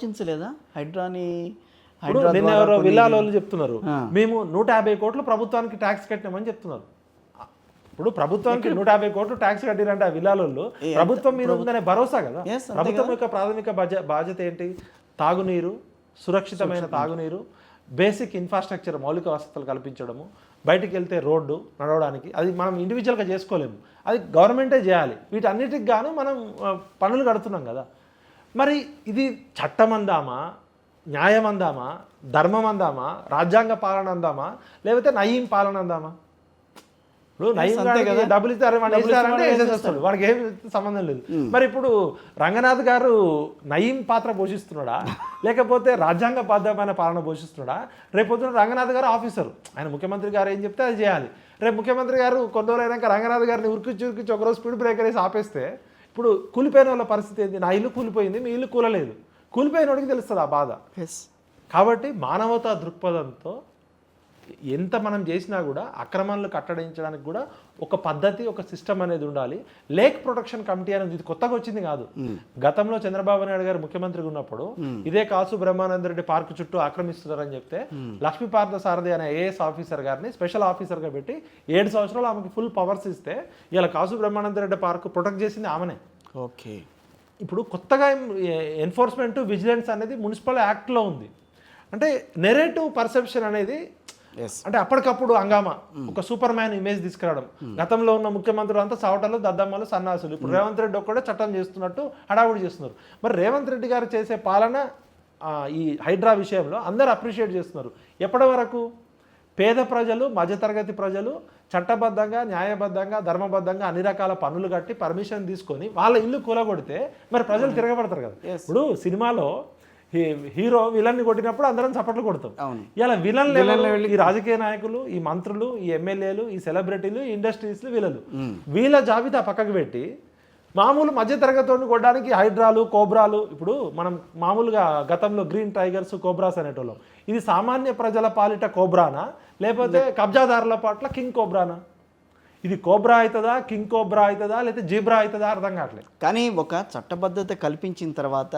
ఆలోచించలేదా హైడ్రాని? నిన్న ఎవరో విల్లాలో చెప్తున్నారు మేము 150 కోట్లు ప్రభుత్వానికి ట్యాక్స్ కట్టినామని చెప్తున్నారు. ఇప్పుడు ప్రభుత్వానికి 150 కోట్లు ట్యాక్స్ కట్టిరంటే ఆ విల్లాలో ప్రభుత్వం మీద ఉందనే భరోసా కదా. ప్రభుత్వం యొక్క ప్రాథమిక బాధ్యత ఏంటి? తాగునీరు, సురక్షితమైన తాగునీరు, బేసిక్ ఇన్ఫ్రాస్ట్రక్చర్, మౌలిక వసతులు కల్పించడము, బయటికి వెళ్తే రోడ్డు నడవడానికి. అది మనం ఇండివిజువల్గా చేసుకోలేము, అది గవర్నమెంటే చేయాలి. వీటన్నిటికి గాను మనం పన్నులు కడుతున్నాం కదా. మరి ఇది చట్టం అందామా, న్యాయం అందామా, ధర్మం అందామా, రాజ్యాంగ పాలన అందామా, లేకపోతే నయీం పాలన అందామా? ఇప్పుడు నయీం కదా డబ్బులు ఇస్తారంటే వేసేస్తాడు, వాడికి ఏం సంబంధం లేదు. మరి ఇప్పుడు రంగనాథ్ గారు నయీం పాత్ర పోషిస్తున్నాడా, లేకపోతే రాజ్యాంగబద్ధమైన పాలన పోషిస్తున్నాడా? రేపొద్దున రంగనాథ్ గారు ఆఫీసరు, ఆయన ముఖ్యమంత్రి గారు ఏం చెప్తే అది చేయాలి. రేపు ముఖ్యమంత్రి గారు కొన్ని రోజులు అయినాక రంగనాథ్ గారిని ఉరికిచ్చి ఒకరోజు స్పీడ్ బ్రేకర్ వేసి ఆపేస్తే ఇప్పుడు కూలిపోయిన వాళ్ళ పరిస్థితి ఏంటి? నా ఇల్లు కూలిపోయింది, మీ ఇల్లు కూలలేదు. కూలిపోయినోడికి తెలుస్తుంది ఆ బాధ. కాబట్టి మానవతా దృక్పథంతో ఎంత మనం చేసినా కూడా అక్రమాలను కట్టడించడానికి కూడా ఒక పద్ధతి, ఒక సిస్టమ్ అనేది ఉండాలి. లేక్ ప్రొటెక్షన్ కమిటీ అనేది ఇది కొత్తగా వచ్చింది కాదు. గతంలో చంద్రబాబు నాయుడు గారు ముఖ్యమంత్రిగా ఉన్నప్పుడు ఇదే కాసు బ్రహ్మానంద రెడ్డి పార్క్ చుట్టూ ఆక్రమిస్తున్నారని చెప్తే లక్ష్మీపార్థ సారథి అనే ఏఎస్ ఆఫీసర్ గారిని స్పెషల్ ఆఫీసర్గా పెట్టి 7 సంవత్సరాలు ఆమెకి ఫుల్ పవర్స్ ఇస్తే ఇలా కాసు బ్రహ్మానంద రెడ్డి పార్క్ ప్రొటెక్ట్ చేసింది ఆమెనే. ఓకే. ఇప్పుడు కొత్తగా ఎన్ఫోర్స్మెంట్, విజిలెన్స్ అనేది మున్సిపల్ యాక్ట్లో ఉంది. అంటే నెరేటివ్ పర్సెప్షన్ అనేది, అంటే అప్పటికప్పుడు హంగామా, ఒక సూపర్ మ్యాన్ ఇమేజ్ తీసుకురావడం. గతంలో ఉన్న ముఖ్యమంత్రులు అంతా సావటలు, దద్దమ్మలు, సన్నాసులు. ఇప్పుడు రేవంత్ రెడ్డి ఒక్కడే చట్టం చేస్తున్నట్టు హడావుడి చేస్తున్నారు. మరి రేవంత్ రెడ్డి గారు చేసే పాలన ఈ హైడ్రా విషయంలో అందరూ అప్రిషియేట్ చేస్తున్నారు. ఎప్పటి వరకు? పేద ప్రజలు, మధ్యతరగతి ప్రజలు చట్టబద్ధంగా, న్యాయబద్ధంగా, ధర్మబద్ధంగా అన్ని రకాల పన్నులు కట్టి పర్మిషన్ తీసుకొని వాళ్ళ ఇల్లు కూలగొడితే మరి ప్రజలు తిరగబడతారు కదా. ఇప్పుడు సినిమాలో హీరో విలన్ని కొట్టినప్పుడు అందరం చప్పట్లు కొడతాం. ఇలా విలన్ లెవెల్ ఈ రాజకీయ నాయకులు, ఈ మంత్రులు, ఈ ఎమ్మెల్యేలు, ఈ సెలబ్రిటీలు, ఈ ఇండస్ట్రీస్లు, వీళ్ళ జాబితా పక్కకు పెట్టి మామూలు మధ్యతరగతిని కొట్టడానికి హైడ్రాలు, కోబ్రాలు. ఇప్పుడు మనం మామూలుగా గతంలో గ్రీన్ టైగర్స్, కోబ్రాస్ అనేటోళ్ళం. ఇది సామాన్య ప్రజల పాలిట కోబ్రానా, లేకపోతే కబ్జాదారుల పట్ల కింగ్ కోబ్రానా? ఇది కోబ్రా అవుతుందా, కింగ్ కోబ్రా అవుతుందా, లేకపోతే జీబ్రా అవుతుందా అర్థం కావట్లేదు. కానీ ఒక చట్టబద్ధత కల్పించిన తర్వాత,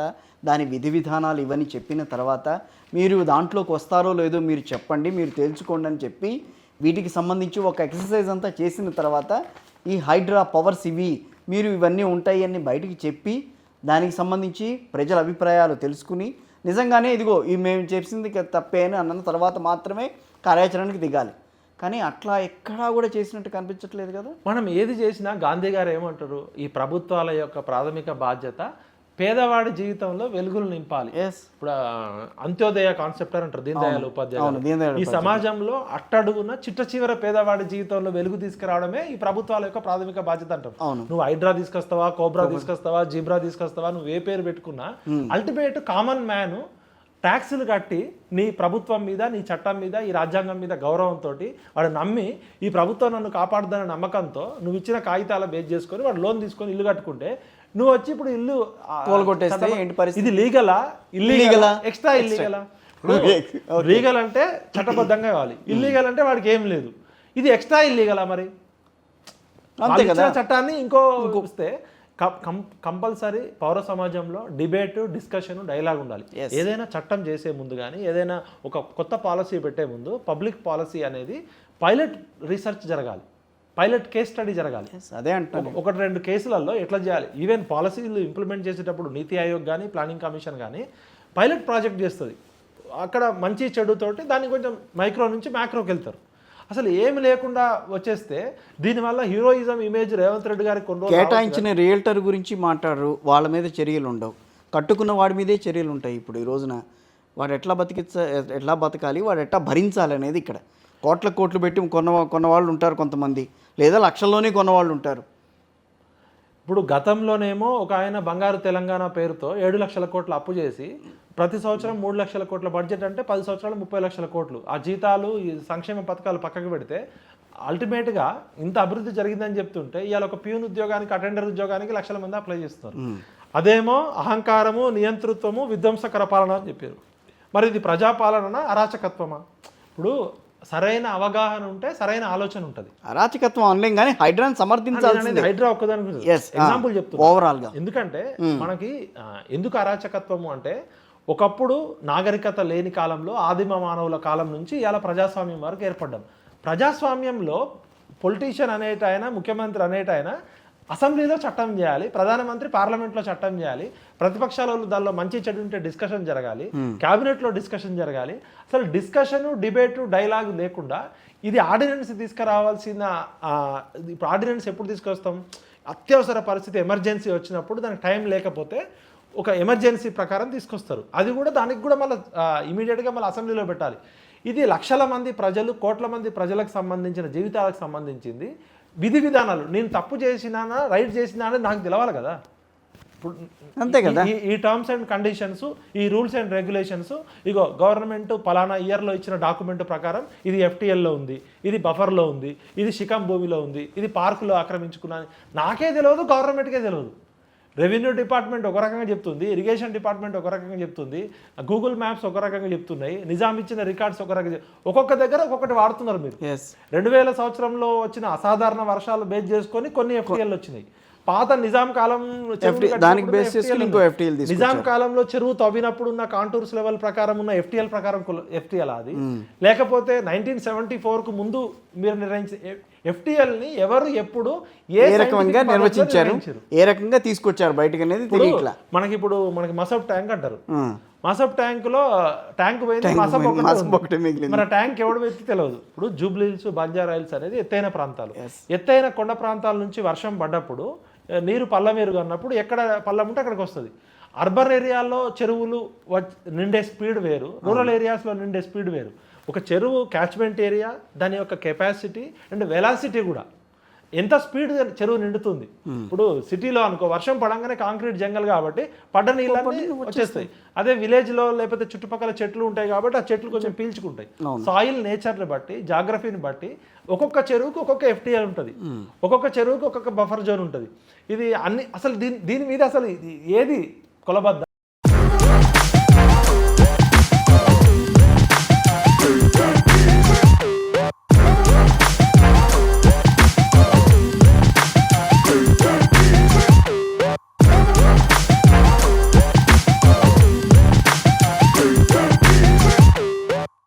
దాని విధి విధానాలు ఇవన్నీ చెప్పిన తర్వాత మీరు దాంట్లోకి వస్తారో లేదో మీరు చెప్పండి, మీరు తెలుసుకోండి అని చెప్పి వీటికి సంబంధించి ఒక ఎక్సర్సైజ్ అంతా చేసిన తర్వాత ఈ హైడ్రా పవర్స్ ఇవి, మీరు ఇవన్నీ ఉంటాయి అని బయటికి చెప్పి దానికి సంబంధించి ప్రజల అభిప్రాయాలు తెలుసుకుని నిజంగానే ఇదిగో ఈ మేము చేసింది తప్పే అని అన్న తర్వాత మాత్రమే కార్యాచరణకి దిగాలి. కానీ అట్లా ఎక్కడా కూడా చేసినట్టు కనిపించట్లేదు కదా. మనం ఏది చేసినా గాంధీ గారు ఏమంటారు? ఈ ప్రభుత్వాల యొక్క ప్రాథమిక బాధ్యత పేదవాడి జీవితంలో వెలుగులు నింపాలి. ఇప్పుడు అంత్యోదయ కాన్సెప్ట్ అని అంటారు దీన్ దయాళ్ ఉపాధ్యాయులు. ఈ సమాజంలో అట్టడుగున చిట్ట చివర పేదవాడి జీవితంలో వెలుగు తీసుకురావడమే ఈ ప్రభుత్వాల యొక్క ప్రాథమిక బాధ్యత అంటారు. నువ్వు హైడ్రా తీసుకొస్తావా, కోబ్రా తీసుకొస్తావా, జీబ్రా తీసుకొస్తావా, నువ్వు ఏ పేరు పెట్టుకున్నా అల్టిమేట్ కామన్ మ్యాన్ ట్యాక్సులు కట్టి నీ ప్రభుత్వం మీద, నీ చట్టం మీద, ఈ రాజ్యాంగం మీద గౌరవంతో వాడు నమ్మి ఈ ప్రభుత్వం నన్ను కాపాడుదనే నమ్మకంతో నువ్వు ఇచ్చిన కాగితాల బేస్ చేసుకొని వాడు లోన్ తీసుకొని ఇల్లు కట్టుకుంటే నువ్వు వచ్చి ఇప్పుడు ఇల్లు కోల్గొట్టేస్తే ఏంటి పరిస్థితి? ఇది లీగలా, ఇల్లీగలా, ఎక్స్ట్రా ఇల్లీగలా? లీగల్ అంటే చట్టబద్ధంగా కావాలి, ఇల్లీగల్ అంటే వాడికి ఏం లేదు. ఇది ఎక్స్ట్రా ఇల్లీగలా? మరి చట్టాన్ని ఇంకో వస్తే కంపల్సరీ పౌర సమాజంలో డిబేట్, డిస్కషన్, డైలాగ్ ఉండాలి. ఏదైనా చట్టం చేసే ముందు కానీ, ఏదైనా ఒక కొత్త పాలసీ పెట్టే ముందు పబ్లిక్ పాలసీ అనేది పైలట్ రీసెర్చ్ జరగాలి, పైలట్ కేస్ స్టడీ జరగాలి. అదే అంటాను. 1-2 కేసులలో ఎట్లా చేయాలి. ఈవెన్ పాలసీలు ఇంప్లిమెంట్ చేసేటప్పుడు నీతి ఆయోగ్ కానీ, ప్లానింగ్ కమిషన్ కానీ పైలట్ ప్రాజెక్ట్ చేస్తుంది. అక్కడ మంచి చెడుతోటి దాన్ని కొంచెం మైక్రో నుంచి మ్యాక్రోకి వెళ్తారు. అసలు ఏమి లేకుండా వచ్చేస్తే దీనివల్ల హీరోయిజం ఇమేజ్ రేవంత్ రెడ్డి గారికి కొన్ని కేటాయించిన రియల్టర్ గురించి మాట్లాడరు, వాళ్ళ మీద చర్యలు ఉండవు, కట్టుకున్న వాడి మీదే చర్యలు ఉంటాయి. ఇప్పుడు ఈ రోజున వాడు ఎట్లా బతకాలి, వాడు ఎట్లా భరించాలి అనేది ఇక్కడ కోట్లు పెట్టి కొన్న వాళ్ళు ఉంటారు కొంతమంది, లేదా లక్షల్లోనే కొన్నవాళ్ళు ఉంటారు. ఇప్పుడు గతంలోనేమో ఒక ఆయన బంగారు తెలంగాణ పేరుతో 7 లక్షల కోట్లు అప్పు చేసి ప్రతి సంవత్సరం 3 లక్షల కోట్ల బడ్జెట్ అంటే 10 సంవత్సరాలు 30 లక్షల కోట్లు. ఆ జీతాలు, ఈ సంక్షేమ పథకాలు పక్కకు పెడితే అల్టిమేట్గా ఇంత అభివృద్ధి జరిగిందని చెప్తుంటే ఇవాళ ఒక ప్యూన్ ఉద్యోగానికి, అటెండర్ ఉద్యోగానికి లక్షల మంది అప్లై చేస్తున్నారు. అదేమో అహంకారము, నియంతృత్వము, విధ్వంసకర పాలన అని చెప్పారు. మరి ఇది ప్రజాపాలన, అరాచకత్వమా? ఇప్పుడు సరైన అవగాహన ఉంటే సరైన ఆలోచన ఉంటుంది. అరాచకత్వం అనలేం కానీ హైడ్రాని సమర్థించాల్సింది. హైడ్రా ఒక్కదానికి ఎగ్జాంపుల్ చెప్తున్నా ఓవరాల్ గా. ఎందుకంటే మనకి ఎందుకు అరాచకత్వము అంటే ఒకప్పుడు నాగరికత లేని కాలంలో ఆదిమ మానవుల కాలం నుంచి ఇలా ప్రజాస్వామ్యం వరకు ఏర్పడ్డాం. ప్రజాస్వామ్యంలో పొలిటీషియన్ అనేటాయన, ముఖ్యమంత్రి అనేటాయన అసెంబ్లీలో చట్టం చేయాలి, ప్రధానమంత్రి పార్లమెంట్లో చట్టం చేయాలి, ప్రతిపక్షాల వాళ్ళు దానిలో మంచి చెడు ఉంటే డిస్కషన్ జరగాలి, క్యాబినెట్లో డిస్కషన్ జరగాలి. అసలు డిస్కషను, డిబేటు, డైలాగ్ లేకుండా ఇది ఆర్డినెన్స్ తీసుకురావాల్సిన ఇప్పుడు ఆర్డినెన్స్ ఎప్పుడు తీసుకొస్తాం? అత్యవసర పరిస్థితి, ఎమర్జెన్సీ వచ్చినప్పుడు దానికి టైం లేకపోతే ఒక ఎమర్జెన్సీ ప్రకారం తీసుకొస్తారు. అది కూడా దానికి కూడా మళ్ళీ ఇమీడియట్గా మళ్ళీ అసెంబ్లీలో పెట్టాలి. ఇది లక్షల మంది ప్రజలు, కోట్ల మంది ప్రజలకు సంబంధించిన జీవితాలకు సంబంధించింది. విధి విధానాలు, నేను తప్పు చేసినానా రైట్ చేసినా అని నాకు తెలవాలి కదా. ఇప్పుడు అంతే కదా. ఈ టర్మ్స్ అండ్ కండిషన్స్, ఈ rules and regulations, ego government పలానా ఇయర్లో ఇచ్చిన డాక్యుమెంట్ ప్రకారం ఇది FTLలో ఉంది, ఇది బఫర్లో ఉంది, ఇది శిఖం భూమిలో ఉంది, ఇది పార్కులో ఆక్రమించుకున్నాను. నాకే తెలియదు, గవర్నమెంట్కే తెలియదు. రెవెన్యూ డిపార్ట్మెంట్ ఒక రకంగా చెప్తుంది, ఇరిగేషన్ డిపార్ట్మెంట్ ఒక రకంగా చెప్తుంది, గూగుల్ మ్యాప్స్ ఒక రకంగా చెప్తున్నాయి, నిజాం ఇచ్చిన రికార్డ్స్ ఒక రకంగా, ఒక్కొక్క దగ్గర ఒక్కొక్కటి వాడుతున్నారు మీరు. 2000 సంవత్సరంలో వచ్చిన అసాధారణ వర్షాలు బేస్ చేసుకొని కొన్ని FTL వచ్చినాయి. పాత నిజాం కాలం దానికి బేస్ చేసుకొని ఇంకో FTL తీసుకొచ్చారు. నిజాం కాలంలో చెరువు తవ్వినప్పుడు ఉన్న కాంటూర్స్ లెవెల్ ప్రకారం ఉన్న FTL ప్రకారం FTL అది, లేకపోతే 1974కు ముందు మీరు నిర్ణయించి FTL ని ఎవరు ఎప్పుడు ఏ రకంగా నిర్వచించారు, ఏ రకంగా తీసుకొచ్చారు బయటకు అనేది తెలియట్లా. మనకి మసబ్ ట్యాంక్ అంటారు. మసబ్ ట్యాంకులో ట్యాంక్ పోయింది, మసబ్ ఒకటి మిగిలింది. మన ట్యాంక్ ఎవడు వ్యక్తి తెలియదు. ఇప్పుడు జూబ్లీ హిల్స్, బంజారా హిల్స్ అనేది ఎత్తైన ప్రాంతాలు. ఎత్తైన కొండ ప్రాంతాల నుంచి వర్షం పడ్డప్పుడు నీరు పల్లమేరుగా ఉన్నప్పుడు ఎక్కడ పల్లం ఉంటే అక్కడికి వస్తుంది. అర్బన్ ఏరియాలో చెరువులు నిండే స్పీడ్ వేరు, రూరల్ ఏరియాస్లో నిండే స్పీడ్ వేరు. ఒక చెరువు క్యాచ్మెంట్ ఏరియా, దాని యొక్క కెపాసిటీ అండ్ వెలాసిటీ కూడా, ఎంత స్పీడ్ చెరువు నిండుతుంది. ఇప్పుడు సిటీలో అనుకో, వర్షం పడంగానే కాంక్రీట్ జంగల్ కాబట్టి పడ్డ నీళ్ళన్నీ వచ్చేస్తాయి. అదే విలేజ్లో లేకపోతే చుట్టుపక్కల చెట్లు ఉంటాయి కాబట్టి ఆ చెట్లు కొంచెం పీల్చుకుంటాయి. సాయిల్ నేచర్ని బట్టి, జాగ్రఫీని బట్టి ఒక్కొక్క చెరువుకి ఒక్కొక్క FTL ఉంటుంది, ఒక్కొక్క చెరువుకి ఒక్కొక్క బఫర్ జోన్ ఉంటుంది. ఇది అన్ని అసలు దీని మీద అసలు ఏది కొలబద్ద